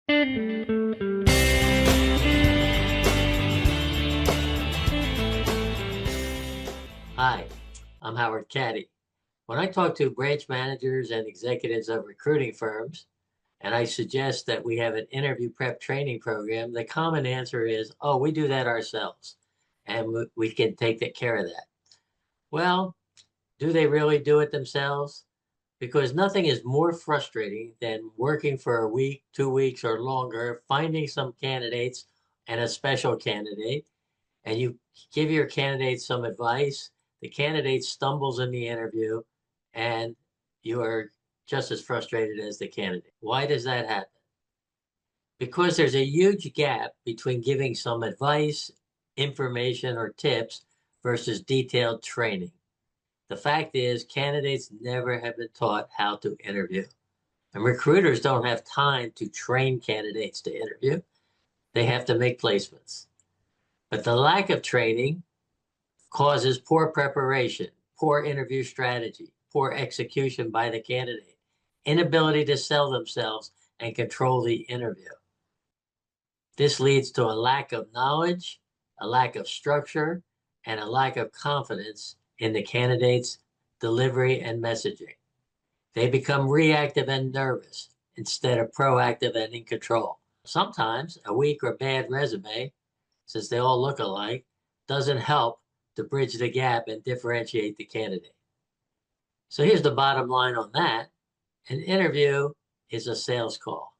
Hi, I'm Howard Caddy. When I talk to branch managers and executives of recruiting firms, and I suggest that we have an interview prep training program, the common answer is, oh, we do that ourselves, and we can take care of that. Well, do they really do it themselves? Because nothing is more frustrating than working for a week, 2 weeks, or longer, finding some candidates and a special candidate, and you give your candidate some advice, the candidate stumbles in the interview, and you are just as frustrated as the candidate. Why does that happen? Because there's a huge gap between giving some advice, information, or tips versus detailed training. The fact is, candidates never have been taught how to interview. And recruiters don't have time to train candidates to interview. They have to make placements. But the lack of training causes poor preparation, poor interview strategy, poor execution by the candidate, inability to sell themselves and control the interview. This leads to a lack of knowledge, a lack of structure, and a lack of confidence in the candidate's delivery and messaging. They become reactive and nervous instead of proactive and in control. Sometimes a weak or bad resume, since they all look alike, doesn't help to bridge the gap and differentiate the candidate. So here's the bottom line on that. An interview is a sales call,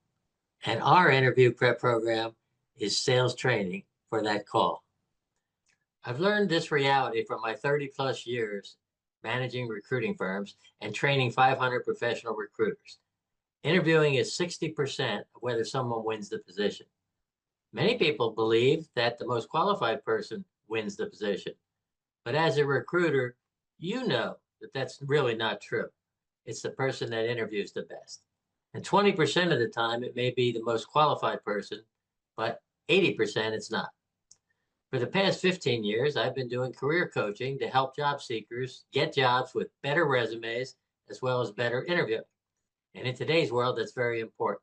and our interview prep program is sales training for that call. I've learned this reality from my 30 plus years managing recruiting firms and training 500 professional recruiters. Interviewing is 60% of whether someone wins the position. Many people believe that the most qualified person wins the position. But as a recruiter, you know that that's really not true. It's the person that interviews the best. And 20% of the time, it may be the most qualified person, but 80% it's not. For the past 15 years, I've been doing career coaching to help job seekers get jobs with better resumes as well as better interviewing. And in today's world, that's very important.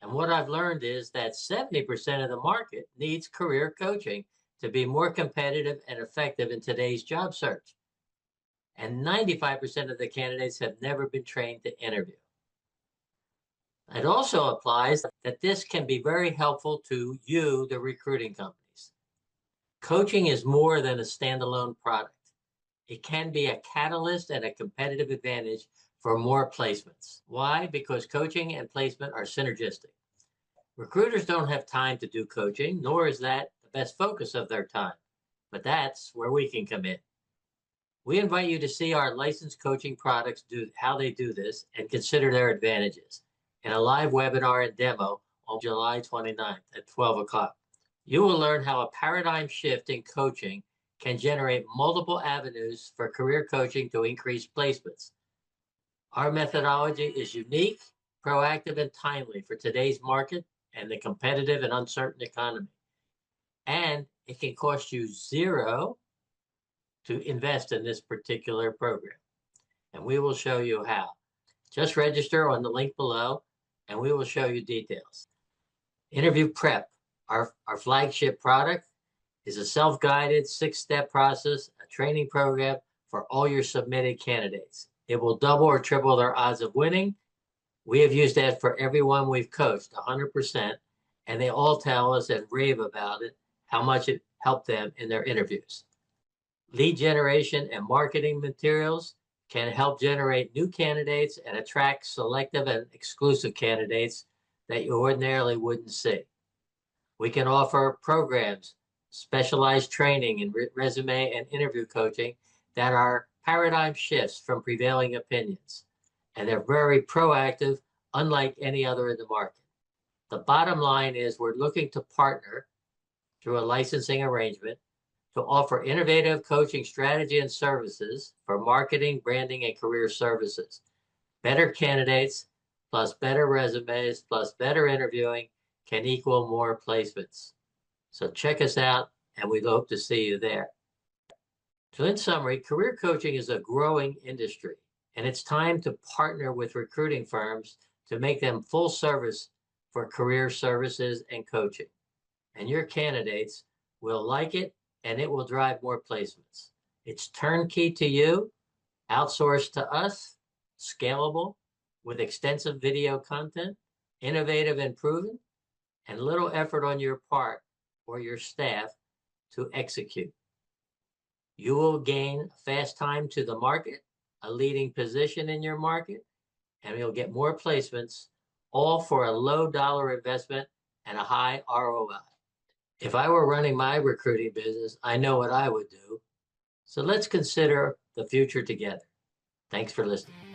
And what I've learned is that 70% of the market needs career coaching to be more competitive and effective in today's job search. And 95% of the candidates have never been trained to interview. It also applies that this can be very helpful to you, the recruiting companies. Coaching is more than a standalone product. It can be a catalyst and a competitive advantage for more placements. Why? Because coaching and placement are synergistic. Recruiters don't have time to do coaching, nor is that the best focus of their time. But that's where we can come in. We invite you to see our licensed coaching products, how they do this, and consider their advantages in a live webinar and demo on July 29th at 12 o'clock. You will learn how a paradigm shift in coaching can generate multiple avenues for career coaching to increase placements. Our methodology is unique, proactive, and timely for today's market and the competitive and uncertain economy. And it can cost you zero to invest in this particular program. And we will show you how. Just register on the link below and we will show you details. Interview Prep, our flagship product, is a self-guided 6-step process, a training program for all your submitted candidates. It will double or triple their odds of winning. We have used that for everyone we've coached, 100%, and they all tell us and rave about it, how much it helped them in their interviews. Lead generation and marketing materials can help generate new candidates and attract selective and exclusive candidates that you ordinarily wouldn't see. We can offer programs, specialized training in resume and interview coaching that are paradigm shifts from prevailing opinions. And they're very proactive, unlike any other in the market. The bottom line is we're looking to partner through a licensing arrangement to offer innovative coaching strategy and services for marketing, branding, and career services. Better candidates plus better resumes plus better interviewing can equal more placements. So check us out, and we'd hope to see you there. So in summary, career coaching is a growing industry, and it's time to partner with recruiting firms to make them full service for career services and coaching. And your candidates will like it and it will drive more placements. It's turnkey to you, outsourced to us, scalable, with extensive video content, innovative and proven, and little effort on your part or your staff to execute. You will gain fast time to the market, a leading position in your market, and you'll get more placements, all for a low dollar investment and a high ROI. If I were running my recruiting business, I know what I would do. So let's consider the future together. Thanks for listening.